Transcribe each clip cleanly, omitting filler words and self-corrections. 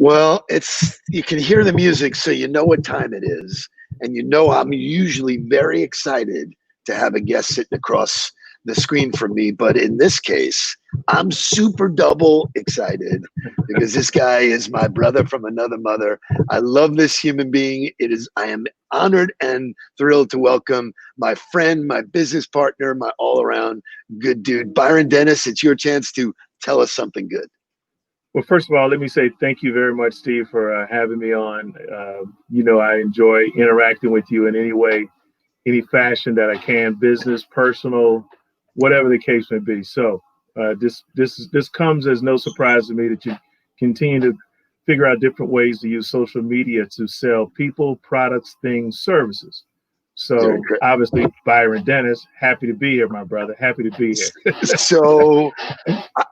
Well, you can hear the music, so you know what time it is. And you know I'm usually very excited to have a guest sitting across the screen from me. But in this case, I'm super double excited because this guy is my brother from another mother. I love this human being. I am honored and thrilled to welcome my friend, my business partner, my all around good dude, Byron Dennis. It's your chance to tell us something good. Well, first of all, let me say thank you very much, Steve, for having me on. I enjoy interacting with you in any way, any fashion that I can, business, personal, whatever the case may be. So this comes as no surprise to me that you continue to figure out different ways to use social media to sell people, products, things, services. Very So great. obviously, Byron Dennis, happy to be here, my brother. Happy to be here. So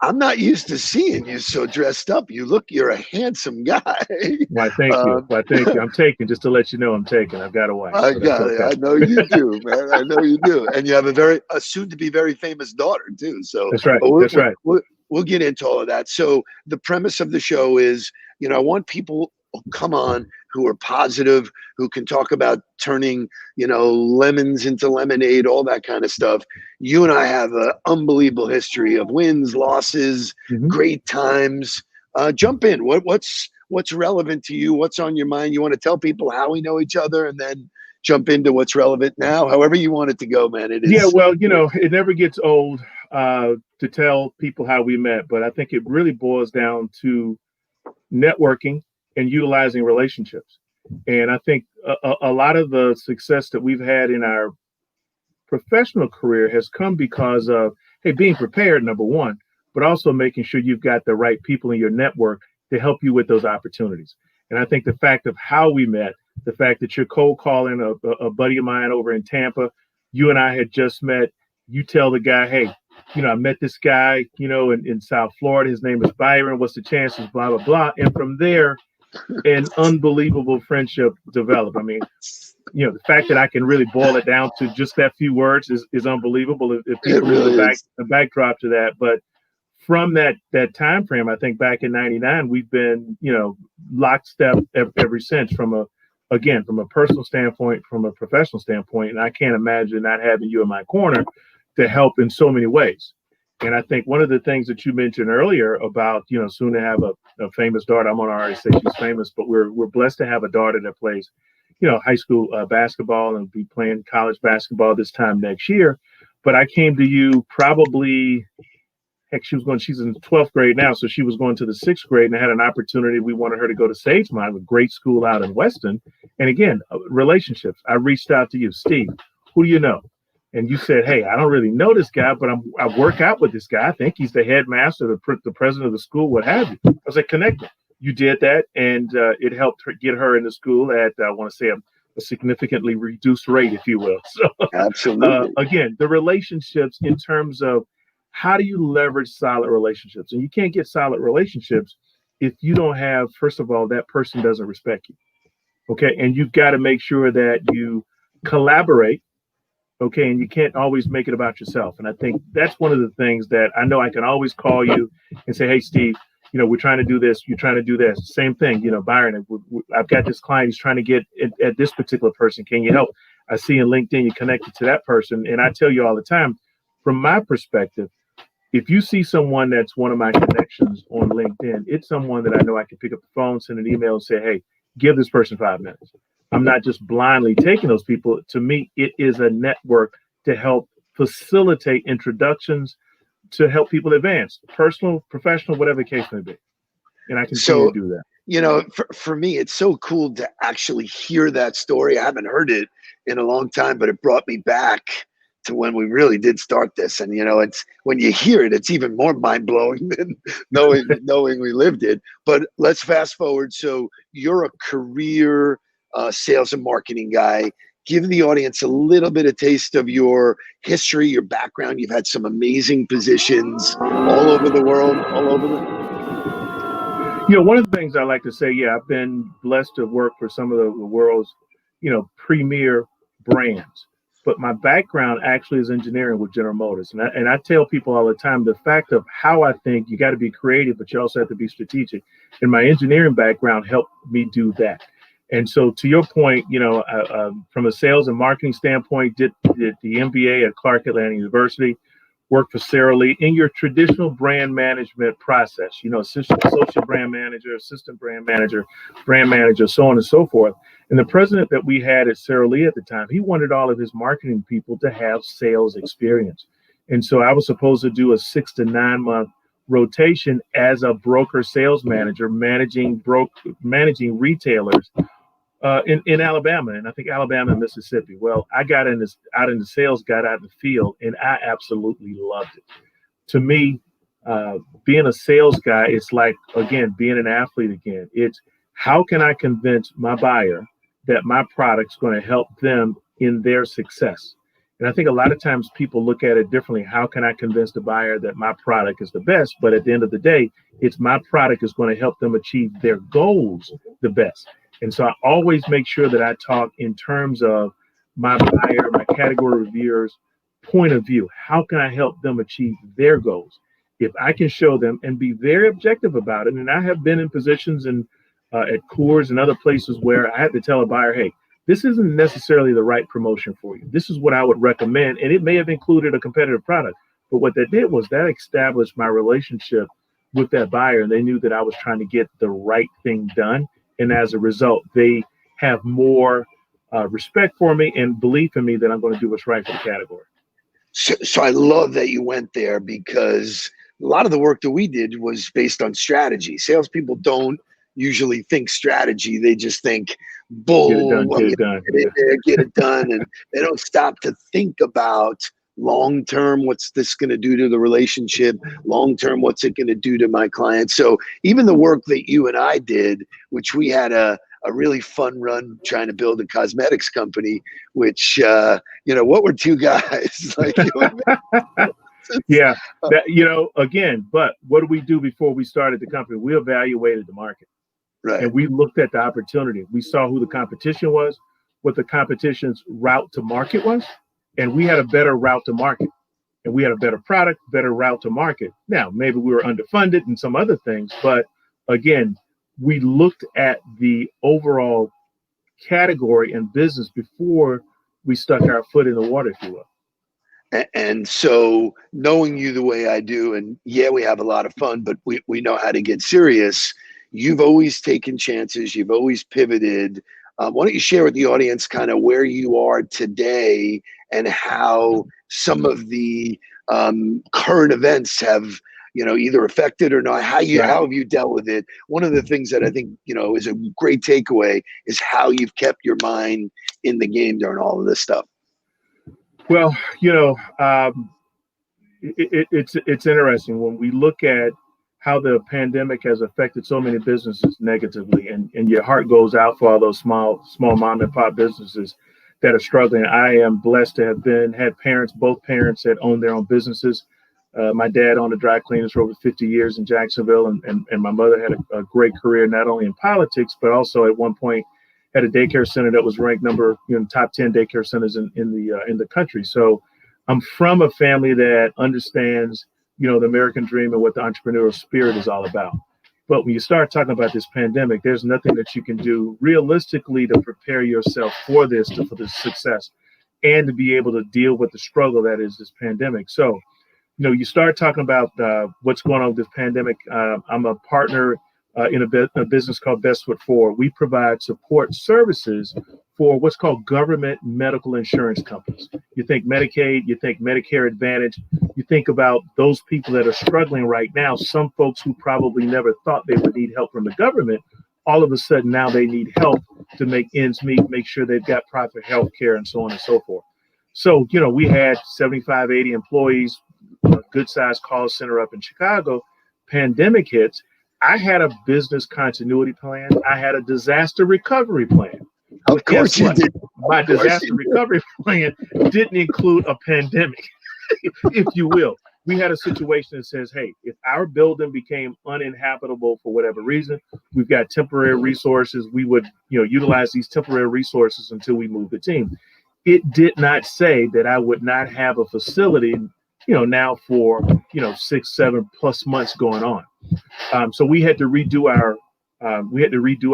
I'm not used to seeing you so dressed up. You're a handsome guy. Why, thank you. Why, thank you. I'm taking, just to let you know, I'm taking. I've got a wife. I So that's got it. okay. I know you do, man. I know you do. And you have a soon to be very famous daughter too. So That's right. we'll, That's right. we'll get into all of that. So the premise of the show is, I want people who come on who are positive, who can talk about turning, lemons into lemonade, all that kind of stuff. You and I have an unbelievable history of wins, losses, great times. Jump in. What's relevant to you? What's on your mind? You want to tell people how we know each other, and then jump into what's relevant now. However you want it to go, man. It is. Yeah, well, it never gets old to tell people how we met, but I think it really boils down to networking and utilizing relationships. And I think a lot of the success that we've had in our professional career has come because of, hey, being prepared, number one, but also making sure you've got the right people in your network to help you with those opportunities. And I think the fact of how we met, the fact that you're cold calling a buddy of mine over in Tampa, you and I had just met, you tell the guy, hey, I met this guy, in South Florida. His name is Byron. What's the chances? Blah, blah, blah. And from there, an unbelievable friendship developed. I mean, the fact that I can really boil it down to just that few words is unbelievable. If people really know the backdrop to that. But from that time frame, I think back in '99, we've been, lockstep ever since from a personal standpoint, from a professional standpoint. And I can't imagine not having you in my corner to help in so many ways. And I think one of the things that you mentioned earlier about, soon to have a famous daughter, I'm going to already say she's famous, but we're blessed to have a daughter that plays, high school basketball and be playing college basketball this time next year. But I came to you probably, heck, she's in 12th grade now. So she was going to the 6th grade, and I had an opportunity. We wanted her to go to Sagemont, a great school out in Weston. And again, relationships. I reached out to you, Steve, who do you know? And you said, hey, I don't really know this guy, but I work out with this guy. I think he's the headmaster, the president of the school, what have you. I was like, connect me. You did that, and it helped get her into school at, I want to say, a significantly reduced rate, if you will. So, absolutely. Again, the relationships in terms of how do you leverage solid relationships? And you can't get solid relationships if you don't have, first of all, that person doesn't respect you. Okay. And you've got to make sure that you collaborate. Okay. And you can't always make it about yourself. And I think that's one of the things that I know I can always call you and say, hey, Steve, we're trying to do this. You're trying to do this. Same thing, Byron, I've got this client who's trying to get at this particular person. Can you help? I see in LinkedIn, you're connected to that person. And I tell you all the time, from my perspective, if you see someone that's one of my connections on LinkedIn, it's someone that I know I can pick up the phone, send an email and say, hey, give this person 5 minutes. I'm not just blindly taking those people. To me, it is a network to help facilitate introductions, to help people advance, personal, professional, whatever the case may be. And I continue to do that. For me, it's so cool to actually hear that story. I haven't heard it in a long time, but it brought me back to when we really did start this. And, it's when you hear it, it's even more mind blowing than knowing we lived it. But let's fast forward. So you're a career sales and marketing guy. Give the audience a little bit of taste of your history, your background. You've had some amazing positions all over the world, one of the things I like to say, I've been blessed to work for some of the world's, premier brands. but my background actually is engineering with General Motors. And I tell people all the time, the fact of how I think, you got to be creative, but you also have to be strategic. And my engineering background helped me do that. And so to your point, from a sales and marketing standpoint, did the MBA at Clark Atlanta University, worked for Sara Lee in your traditional brand management process, associate brand manager, assistant brand manager, so on and so forth. And the president that we had at Sara Lee at the time, he wanted all of his marketing people to have sales experience. And so I was supposed to do a 6 to 9 month rotation as a broker sales manager, managing retailers in Alabama, and I think Alabama and Mississippi. Well, I got out in the sales, got out in the field, and I absolutely loved it. To me, being a sales guy, it's like, again, being an athlete again. It's how can I convince my buyer that my product's going to help them in their success? And I think a lot of times people look at it differently. How can I convince the buyer that my product is the best? But at the end of the day, it's my product is going to help them achieve their goals the best. And so I always make sure that I talk in terms of my buyer, my category reviewers' point of view. How can I help them achieve their goals? If I can show them and be very objective about it, and I have been in positions at Coors and other places where I had to tell a buyer, hey, this isn't necessarily the right promotion for you. This is what I would recommend. And it may have included a competitive product. But what that did was that established my relationship with that buyer. And they knew that I was trying to get the right thing done. And as a result, they have more respect for me and belief in me that I'm going to do what's right for the category. So I love that you went there, because a lot of the work that we did was based on strategy. Salespeople don't usually think strategy. They just think bull, get it done. And they don't stop to think about long-term, what's this going to do to the relationship? Long-term, what's it going to do to my client? So even the work that you and I did, which we had a really fun run trying to build a cosmetics company, which, what were two guys like? Yeah, again, but what did we do before we started the company? We evaluated the market. Right. And we looked at the opportunity. We saw who the competition was, what the competition's route to market was, and we had a better route to market. And we had a better product, better route to market. Now, maybe we were underfunded and some other things, but again, we looked at the overall category and business before we stuck our foot in the water, if you will. And so knowing you the way I do, and yeah, we have a lot of fun, but we know how to get serious. You've always taken chances. You've always pivoted. Why don't you share with the audience kind of where you are today and how some of the current events have, either affected or not, how have you dealt with it? One of the things that I think, is a great takeaway is how you've kept your mind in the game during all of this stuff. Well, it's interesting when we look at how the pandemic has affected so many businesses negatively, and your heart goes out for all those small mom and pop businesses that are struggling. I am blessed to have had both parents that own their own businesses. My dad owned a dry cleaners for over 50 years in Jacksonville, and my mother had a great career, not only in politics, but also at one point had a daycare center that was ranked top 10 daycare centers in the country. So I'm from a family that understands, the American dream and what the entrepreneurial spirit is all about. But when you start talking about this pandemic, there's nothing that you can do realistically to prepare yourself for this success and to be able to deal with the struggle that is this pandemic. So, you start talking about what's going on with this pandemic. I'm a partner in a business called Best Foot Forward. We provide support services for what's called government medical insurance companies. You think Medicaid, you think Medicare Advantage, you think about those people that are struggling right now. Some folks who probably never thought they would need help from the government, all of a sudden now they need help to make ends meet, make sure they've got proper health care and so on and so forth. So, we had 75, 80 employees, a good sized call center up in Chicago. Pandemic hits. I had a business continuity plan. I had a disaster recovery plan. Of course you did. My disaster recovery plan didn't include a pandemic, if you will. We had a situation that says, hey, if our building became uninhabitable for whatever reason, we've got temporary resources. We would, utilize these temporary resources until we move the team. it did not say that I would not have a facility, now for, 6-7+ months going on. So we had to redo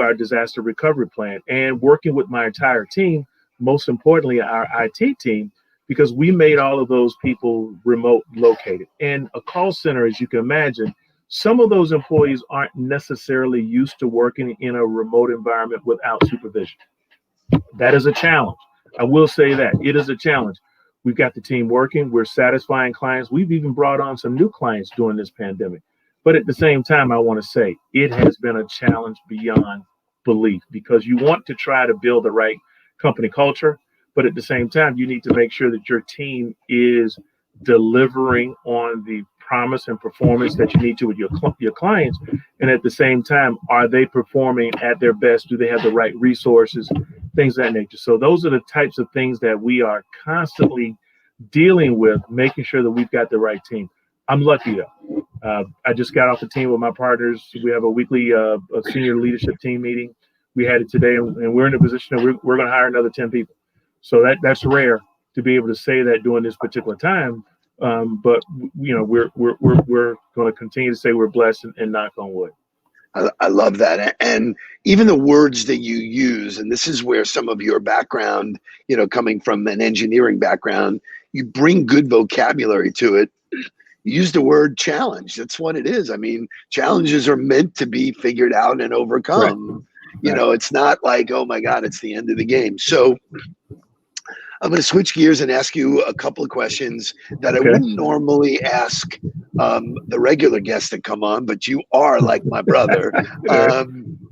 our disaster recovery plan, and working with my entire team, most importantly, our IT team, because we made all of those people remote located. And a call center, as you can imagine, some of those employees aren't necessarily used to working in a remote environment without supervision. That is a challenge. I will say that it is a challenge. We've got the team working. We're satisfying clients. We've even brought on some new clients during this pandemic. But at the same time, I want to say it has been a challenge beyond belief, because you want to try to build the right company culture. But at the same time, you need to make sure that your team is delivering on the promise and performance that you need to with your clients. And at the same time, are they performing at their best? Do they have the right resources? Things of that nature. So those are the types of things that we are constantly dealing with, making sure that we've got the right team. I'm lucky though. I just got off the team with my partners. We have a weekly a senior leadership team meeting. We had it today, and we're in a position that we're going to hire another 10 people. So that's rare to be able to say that during this particular time. But we're going to continue to say we're blessed and knock on wood. I love that. And even the words that you use, and this is where some of your background, coming from an engineering background, you bring good vocabulary to it. You use the word challenge. That's what it is. I mean, challenges are meant to be figured out and overcome. Right. It's not like, oh my God, it's the end of the game. So I'm going to switch gears and ask you a couple of questions that I wouldn't normally ask the regular guests that come on, but you are like my brother.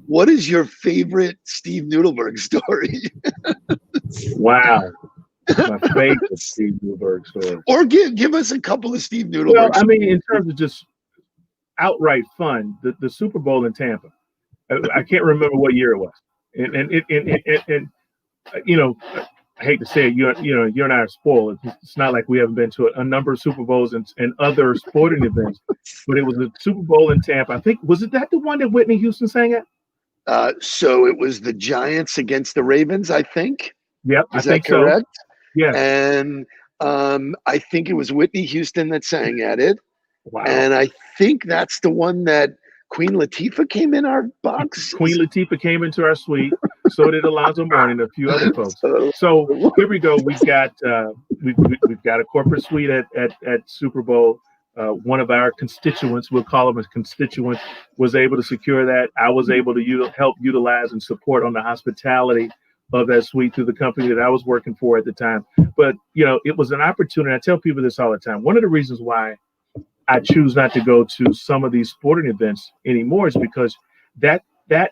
What is your favorite Steve Nudelberg story? Wow. My favorite Steve Nudelberg story. Or give us a couple of Steve Nudelberg Well, I mean, in terms of just outright fun, the Super Bowl in Tampa. I can't remember what year it was. And I hate to say it, you and I are spoiled. It's not like we haven't been to a number of Super Bowls and other sporting events, but it was a Super Bowl in Tampa. I think, was it that the one that Whitney Houston sang at? So it was the Giants against the Ravens, I think. Yep, Is that correct? So. Yeah. And I think it was Whitney Houston that sang at it. Wow. And I think that's the one that Queen Latifah came in our box. Queen Latifah came into our suite. So did Alonzo Mourning and a few other folks. So here we go. We've got we've got a corporate suite at Super Bowl. One of our constituents, we'll call them a constituent, was able to secure that. I was able to help utilize and support on the hospitality of that suite through the company that I was working for at the time. But it was an opportunity. I tell people this all the time. One of the reasons why I choose not to go to some of these sporting events anymore is because that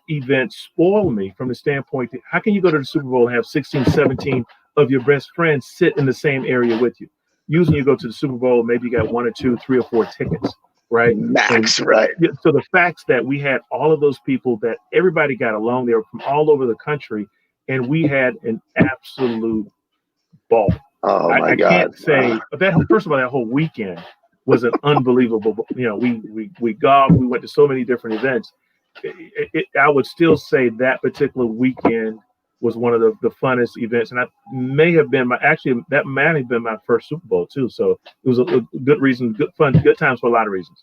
event spoiled me from the standpoint that how can you go to the Super Bowl and have 16, 17 of your best friends sit in the same area with you? Usually you go to the Super Bowl, maybe you got 1 or 2, 3 or 4 tickets, right? Max, right. So the facts that we had all of those people that everybody got along, they were from all over the country, and we had an absolute ball. Oh my God. I can't say that. First of all, that whole weekend was an unbelievable. We golfed. We went to so many different events. I would still say that particular weekend was one of the funnest events, and that might have been my first Super Bowl too. So it was a good reason, good fun, good times for a lot of reasons.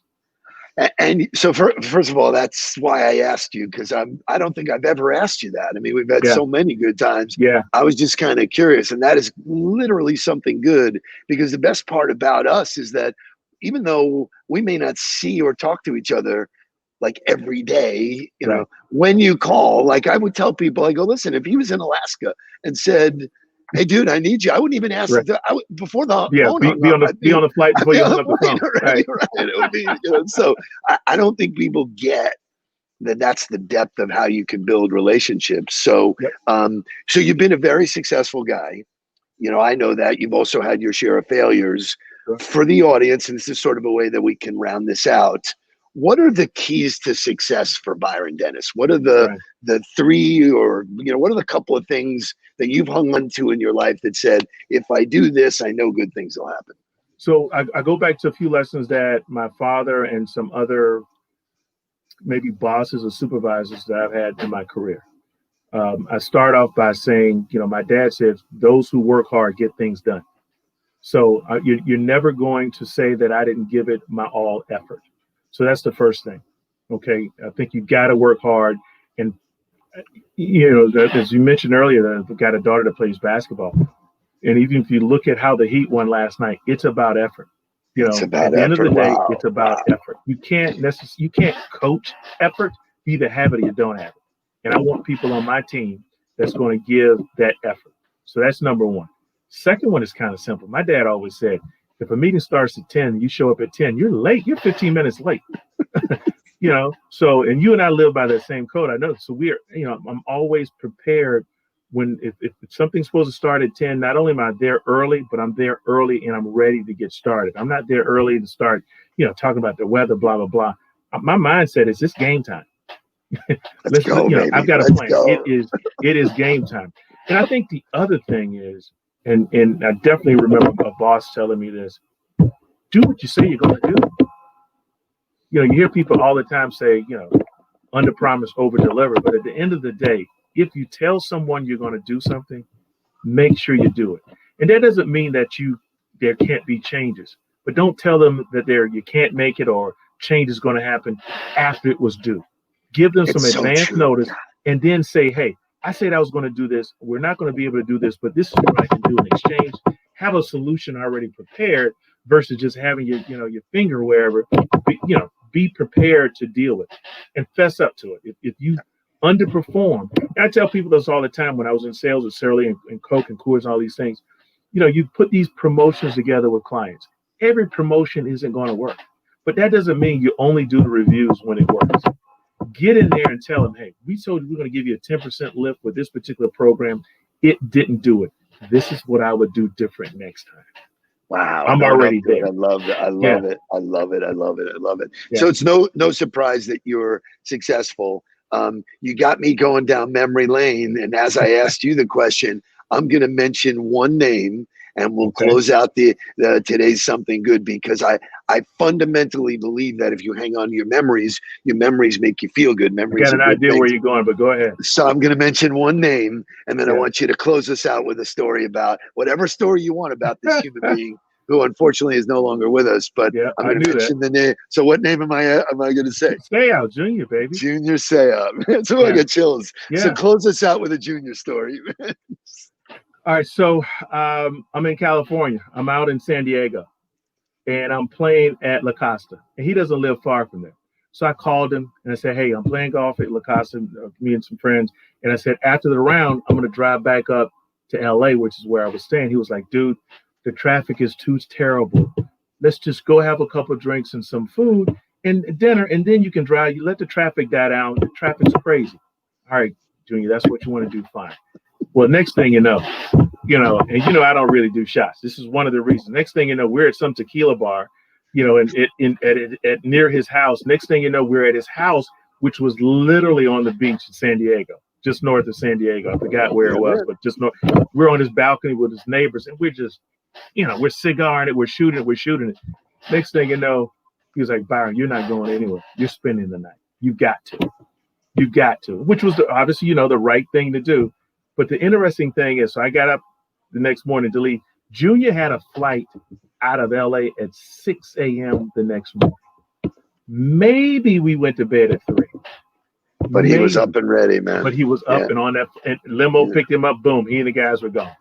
And so, first of all, that's why I asked you, because I don't think I've ever asked you that. I mean, we've had so many good times. Yeah, I was just kind of curious, and that is literally something good, because the best part about us is that even though we may not see or talk to each other like every day, when you call, like I would tell people, I go, listen, if he was in Alaska and said, hey, dude, I need you, I wouldn't even ask before the phone be on the flight before you hung up the phone. Right. It would be, so I don't think people get that that's the depth of how you can build relationships. So, so you've been a very successful guy. I know that you've also had your share of failures. For the audience, and this is sort of a way that we can round this out, what are the keys to success for Byron Dennis? What are the 3, or what are the couple of things that you've hung on to in your life that said, if I do this, I know good things will happen? So I go back to a few lessons that my father and some other maybe bosses or supervisors that I've had in my career. I start off by saying, my dad said, those who work hard get things done. So you're never going to say that I didn't give it my all effort. So that's the first thing. Okay. I think you got to work hard. And, as you mentioned earlier, I've got a daughter that plays basketball. And even if you look at how the Heat won last night, it's about effort. It's about at the end of effort. the day, Wow. it's about effort. You can't coach effort. You either have it or you don't have it. And I want people on my team that's going to give that effort. So that's number one. Second one is kind of simple. My dad always said, if a meeting starts at 10, you show up at 10, you're late. You're 15 minutes late. So, and you and I live by that same code. I know. So I'm always prepared if something's supposed to start at 10, not only am I there early, but I'm there early and I'm ready to get started. I'm not there early to start, talking about the weather, blah, blah, blah. My mindset is it's game time. Let's go, baby. I've got a plan. Go. It is game time. And I think the other thing is, and I definitely remember a boss telling me this, do what you say you're going to do. You hear people all the time say, under promise, over deliver. But at the end of the day, if you tell someone you're going to do something, make sure you do it. And that doesn't mean that there can't be changes, but don't tell them that you can't make it or change is going to happen after it was due. Give them some advance notice and then say, hey, I said I was going to do this. We're not going to be able to do this, but this is what I can do in exchange. Have a solution already prepared versus just having your finger wherever. Be prepared to deal with it and fess up to it. If you underperform, and I tell people this all the time when I was in sales with Sara Lee and Coke and Coors and all these things, you put these promotions together with clients. Every promotion isn't going to work, but that doesn't mean you only do the reviews when it works. Get in there and tell them, hey, we told you we're going to give you a 10% lift with this particular program. It didn't do it. This is what I would do different next time. Wow. I'm already there. I love it. I love it. I love it. I love it. I love it. Yeah. So it's no surprise that you're successful. You got me going down memory lane. And as I asked you the question, I'm going to mention one name and we'll close out the today's something good, because I fundamentally believe that if you hang on to your memories make you feel good. Memories. I got an idea where you're going, but go ahead. So I'm going to mention one name, and then I want you to close us out with a story about whatever story you want about this human being who unfortunately is no longer with us. But I'm going to mention the name. So what name am I going to say? Seau Junior, baby. Junior Seau. So I get chills. Yeah. So close us out with a Junior story. All right, so I'm in California. I'm out in San Diego, and I'm playing at La Costa, and he doesn't live far from there. So I called him, and I said, hey, I'm playing golf at La Costa, me and some friends, and I said, after the round, I'm going to drive back up to L.A., which is where I was staying. He was like, dude, the traffic is too terrible. Let's just go have a couple of drinks and some food and dinner, and then you can drive. You let the traffic die down. The traffic's crazy. All right, Junior, that's what you want to do, fine. Well, next thing you know, I don't really do shots. This is one of the reasons. Next thing you know, we're at some tequila bar, and at near his house. Next thing you know, we're at his house, which was literally on the beach in San Diego, just north of San Diego. I forgot where it was, but just north. We're on his balcony with his neighbors, and we're just, we're cigaring it, we're shooting it. Next thing you know, he was like, Byron, you're not going anywhere. You're spending the night. You got to, which was obviously, the right thing to do. But the interesting thing is, so I got up the next morning to leave. Junior had a flight out of LA at 6 a.m. the next morning. Maybe we went to bed at 3. But he was up and ready, man. But he was up and on that, and limo picked him up. Boom, he and the guys were gone.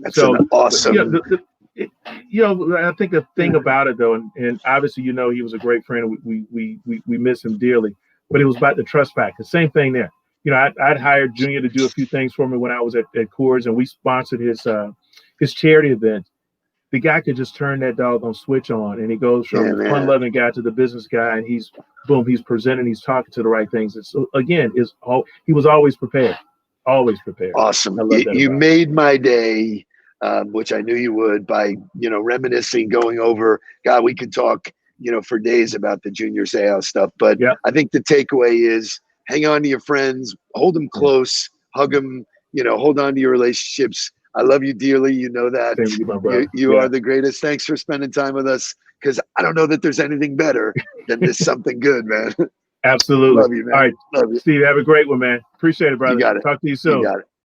That's awesome. I think the thing about it though, and obviously, he was a great friend. We miss him dearly. But it was about the trust factor. Same thing there. I'd hired Junior to do a few things for me when I was at Coors, and we sponsored his charity event. The guy could just turn that doggone switch on, and he goes from the fun-loving guy to the business guy, and he's presenting, he's talking to the right things. And so again, he was always prepared, always prepared. Awesome. You made my day, which I knew you would, by reminiscing, going over. God, we could talk for days about the Junior Seau stuff, but I think the takeaway is, hang on to your friends, hold them close, hug them, hold on to your relationships. I love you dearly. You know that. You are the greatest. Thanks for spending time with us, because I don't know that there's anything better than this something good, man. Absolutely. Love you, man. All right, Love you. Steve, have a great one, man. Appreciate it, brother. You got it. Talk to you soon. You got it.